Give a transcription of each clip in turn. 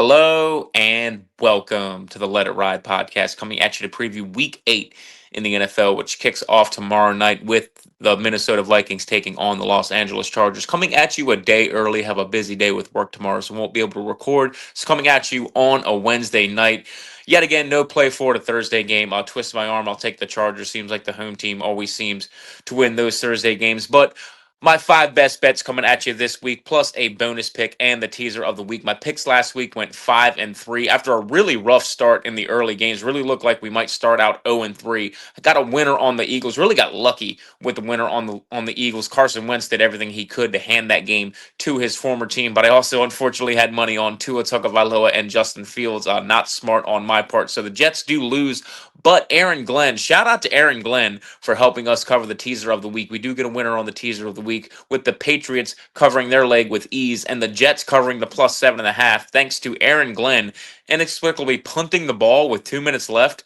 Hello and welcome to the Let It Ride podcast, coming at you to preview Week 8 in the NFL, which kicks off tomorrow night with the Minnesota Vikings taking on the Los Angeles Chargers. Coming at you a day early, have a busy day with work tomorrow, so won't be able to record. It's coming at you on a Wednesday night. Yet again, no play for the Thursday game. I'll twist my arm. I'll take the Chargers. Seems like the home team always seems to win those Thursday games, but my five best bets coming at you this week, plus a bonus pick and the teaser of the week. My picks last week went 5-3 after a really rough start in the early games. Really looked like we might start out 0-3. I got a winner on the Eagles. Really got lucky with the winner on the Eagles. Carson Wentz did everything he could to hand that game to his former team, but I also unfortunately had money on Tua Tagovailoa and Justin Fields. Not smart on my part. So the Jets do lose, but Aaron Glenn, shout out to Aaron Glenn for helping us cover the teaser of the week. We do get a winner on the teaser of the week with the Patriots covering their leg with ease and the Jets covering the plus 7.5, thanks to Aaron Glenn inexplicably punting the ball with 2 minutes left,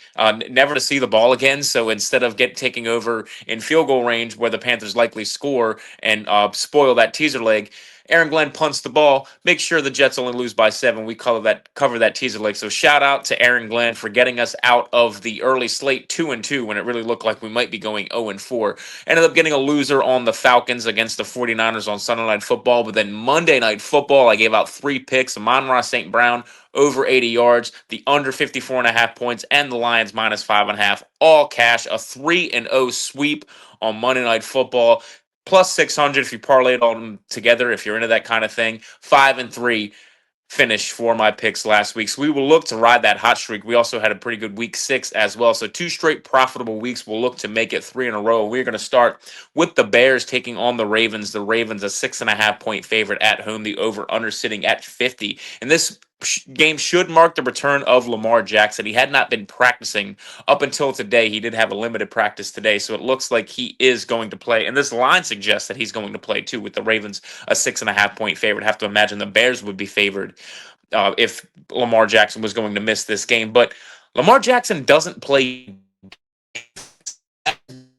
never to see the ball again. So instead of taking over in field goal range where the Panthers likely score and spoil that teaser leg, Aaron Glenn punts the ball, make sure the Jets only lose by 7. We cover that teaser leg. So shout out to Aaron Glenn for getting us out of the early slate 2-2 when it really looked like we might be going 0-4. Ended up getting a loser on the Falcons against the 49ers on Sunday Night Football. But then Monday Night Football, I gave out 3 picks. Amon-Ra St. Brown over 80 yards, the under 54.5 points, and the Lions minus 5.5. All cash, a 3-0 sweep on Monday Night Football. Plus 600 if you parlay it all together, if you're into that kind of thing. 5-3 finish for my picks last week. So we will look to ride that hot streak. We also had a pretty good week 6 as well. So 2 straight profitable weeks. We'll look to make it 3 in a row. We're going to start with the Bears taking on the Ravens. The Ravens, a 6.5 point favorite at home. The over-under sitting at 50. And this game should mark the return of Lamar Jackson. He had not been practicing up until today. He did have a limited practice today, so it looks like he is going to play. And this line suggests that he's going to play too, with the Ravens a 6.5 point favorite. Have to imagine the Bears would be favored if Lamar Jackson was going to miss this game. But Lamar Jackson doesn't play.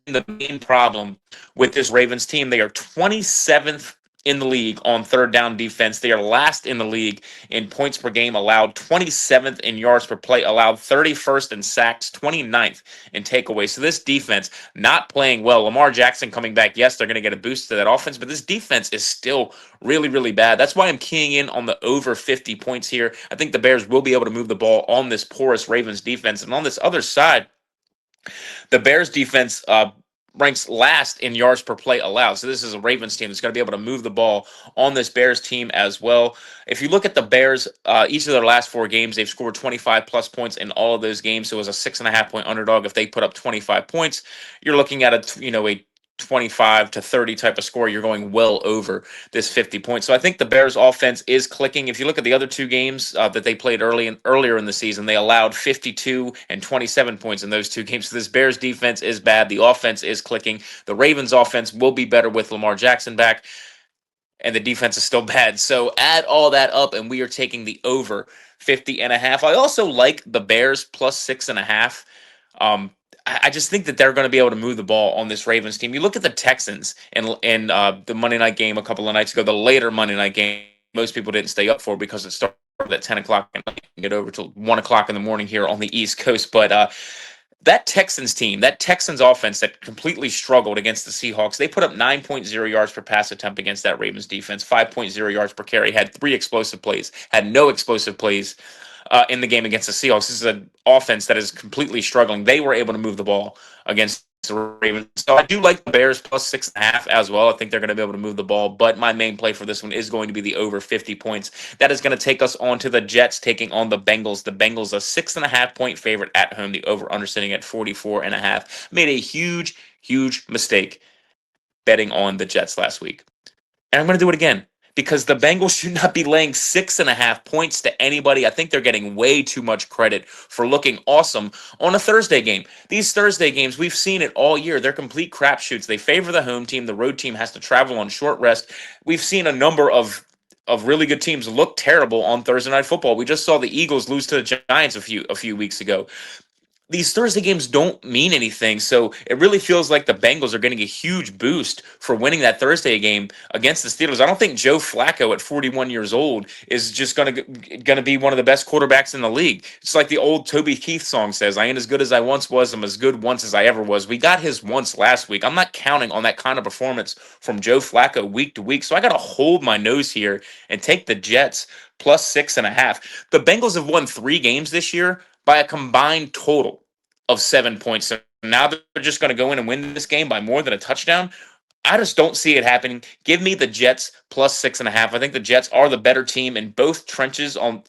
The main problem with this Ravens team, they are 27th in the league on third down defense. They are last in the league in points per game allowed, 27th in yards per play allowed, 31st in sacks, 29th in takeaways. So this defense not playing well. Lamar Jackson coming back, yes, they're going to get a boost to that offense, but this defense is still really, really bad. That's why I'm keying in on the over 50 points here. I think the Bears will be able to move the ball on this porous Ravens defense. And on this other side, the Bears defense ranks last in yards per play allowed. So this is a Ravens team that's going to be able to move the ball on this Bears team as well. If you look at the Bears, each of their last 4 games, they've scored 25 plus points in all of those games. So it was a 6.5 point underdog. If they put up 25 points, you're looking at a 25 to 30 type of score. You're going well over this 50 points. So I think the Bears offense is clicking. If you look at the other 2 games that they played earlier in the season, they allowed 52 and 27 points in those 2 games. So this Bears defense is bad. The offense is clicking. The Ravens offense will be better with Lamar Jackson back, and the defense is still bad. So add all that up, and we are taking the over 50.5. I also like the Bears plus 6.5. I just think that they're going to be able to move the ball on this Ravens team. You look at the Texans in the Monday night game a couple of nights ago, the later Monday night game, most people didn't stay up for because it started at 10 o'clock and get over till 1 o'clock in the morning here on the East Coast. But that Texans team, that Texans offense that completely struggled against the Seahawks, they put up 9.0 yards per pass attempt against that Ravens defense, 5.0 yards per carry, had 3 explosive plays, had no explosive plays in the game against the Seahawks. This is an offense that is completely struggling. They were able to move the ball against the Ravens. So I do like the Bears plus 6.5 as well. I think they're going to be able to move the ball, but my main play for this one is going to be the over 50 points. That is going to take us on to the Jets taking on the Bengals. The Bengals, a 6.5 point favorite at home. The over under sitting at 44.5. Made a huge, huge mistake betting on the Jets last week. And I'm going to do it again, because the Bengals should not be laying 6.5 points to anybody. I think they're getting way too much credit for looking awesome on a Thursday game. These Thursday games, we've seen it all year. They're complete crapshoots. They favor the home team. The road team has to travel on short rest. We've seen a number of really good teams look terrible on Thursday Night Football. We just saw the Eagles lose to the Giants a few weeks ago. these Thursday games don't mean anything. So it really feels like the Bengals are getting a huge boost for winning that Thursday game against the Steelers. I don't think Joe Flacco at 41 years old is just going to be one of the best quarterbacks in the league. It's like the old Toby Keith song says, I ain't as good as I once was. I'm as good once as I ever was. We got his once last week. I'm not counting on that kind of performance from Joe Flacco week to week. So I got to hold my nose here and take the Jets plus 6.5. The Bengals have won 3 games this year by a combined total of 7 points. So now they're just going to go in and win this game by more than a touchdown. I just don't see it happening. Give me the Jets plus 6.5. I think the Jets are the better team in both trenches on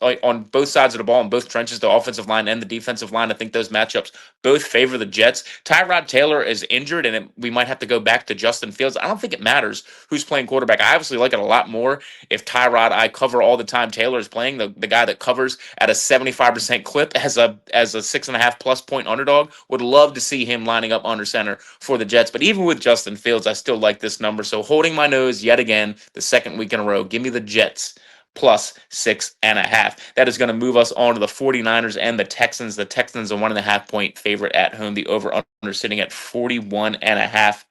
both sides of the ball, in both trenches, the offensive line and the defensive line. I think those matchups both favor the Jets. Tyrod Taylor is injured, and we might have to go back to Justin Fields. I don't think it matters who's playing quarterback. I obviously like it a lot more if Tyrod, I cover all the time, Taylor is playing, the guy that covers at a 75% clip as a 6.5 plus point underdog. Would love to see him lining up under center for the Jets. But even with Justin Fields, I still like this number. So holding my nose yet again, the second week in a row. Give me the Jets plus 6.5. That is going to move us on to the 49ers and the Texans. The Texans are 1.5 point favorite at home. The over under sitting at 41.5.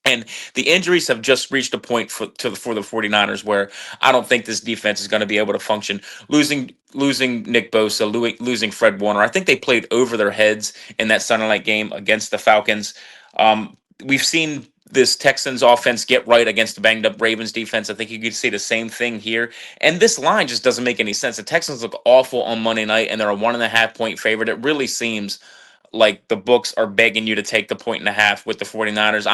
And the injuries have just reached a point for the 49ers where I don't think this defense is going to be able to function. Losing Nick Bosa, losing Fred Warner. I think they played over their heads in that Sunday night game against the Falcons. We've seen this Texans offense get right against the banged up Ravens defense. I think you could see the same thing here. And this line just doesn't make any sense. The Texans look awful on Monday night, and they're a 1.5 point favorite. It really seems like the books are begging you to take the 1.5 with the 49ers.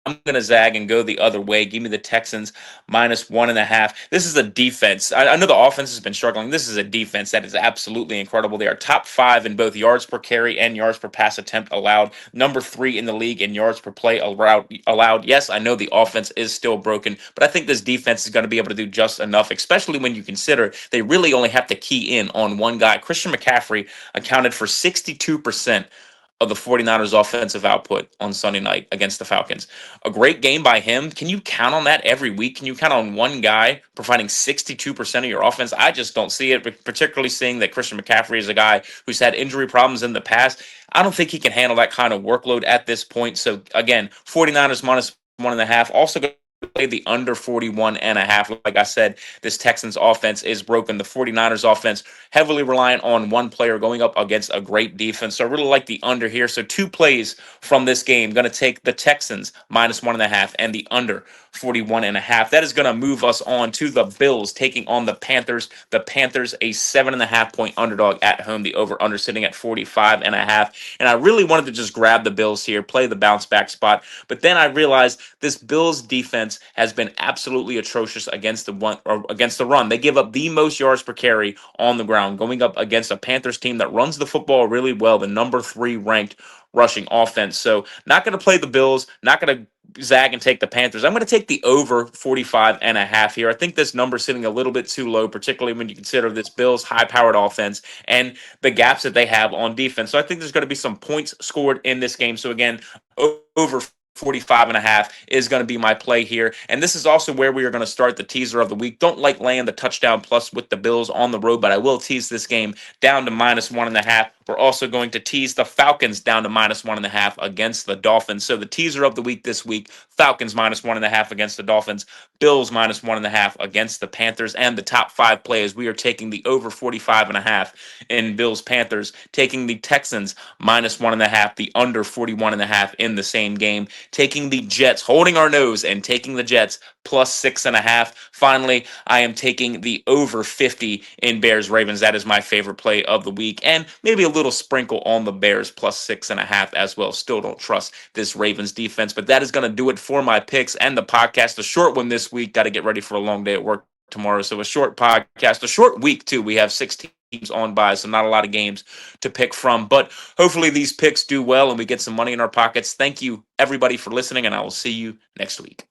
I'm going to zag and go the other way. Give me the Texans minus 1.5. This is a defense. I know the offense has been struggling. This is a defense that is absolutely incredible. They are top 5 in both yards per carry and yards per pass attempt allowed. Number 3 in the league in yards per play allowed. Yes, I know the offense is still broken, but I think this defense is going to be able to do just enough, especially when you consider they really only have to key in on one guy. Christian McCaffrey accounted for 62% of the 49ers offensive output on Sunday night against the Falcons. A great game by him. Can you count on that every week? Can you count on one guy providing 62% of your offense? I just don't see it, particularly seeing that Christian McCaffrey is a guy who's had injury problems in the past. I don't think he can handle that kind of workload at this point. So again, 49ers minus 1.5. Also play the under 41.5. Like I said, this Texans offense is broken. The 49ers offense heavily reliant on one player going up against a great defense. So I really like the under here. So 2 plays from this game. Going to take the Texans minus 1.5 and the under 41.5. That is going to move us on to the Bills taking on the Panthers. The Panthers a 7.5 point underdog at home. The over under sitting at 45.5. And I really wanted to just grab the Bills here, play the bounce back spot. But then I realized this Bills defense has been absolutely atrocious against the run. They give up the most yards per carry on the ground, going up against a Panthers team that runs the football really well, the number 3 ranked rushing offense. So not going to play the Bills, not going to zag and take the Panthers. I'm going to take the over 45.5 here. I think this number's sitting a little bit too low, particularly when you consider this Bills high-powered offense and the gaps that they have on defense. So I think there's going to be some points scored in this game. So again, over 45.5 is going to be my play here. And this is also where we are going to start the teaser of the week. Don't like laying the touchdown plus with the Bills on the road, but I will tease this game down to minus 1.5. We're also going to tease the Falcons down to minus 1.5 against the Dolphins. So the teaser of the week this week, Falcons minus 1.5 against the Dolphins, Bills minus 1.5 against the Panthers, and the top 5 plays. We are taking the over 45.5 in Bills Panthers, taking the Texans minus 1.5, the under 41.5 in the same game, taking the Jets, holding our nose and taking the Jets plus 6.5. Finally, I am taking the over 50 in Bears Ravens. That is my favorite play of the week, and maybe a little sprinkle on the Bears plus 6.5 as well. Still don't trust this Ravens defense, but that is going to do it for my picks and the podcast. A short one this week. Got to get ready for a long day at work tomorrow. So a short podcast, a short week too. We have 16 teams on by, so not a lot of games to pick from. But hopefully these picks do well and we get some money in our pockets. Thank you everybody for listening, and I will see you next week.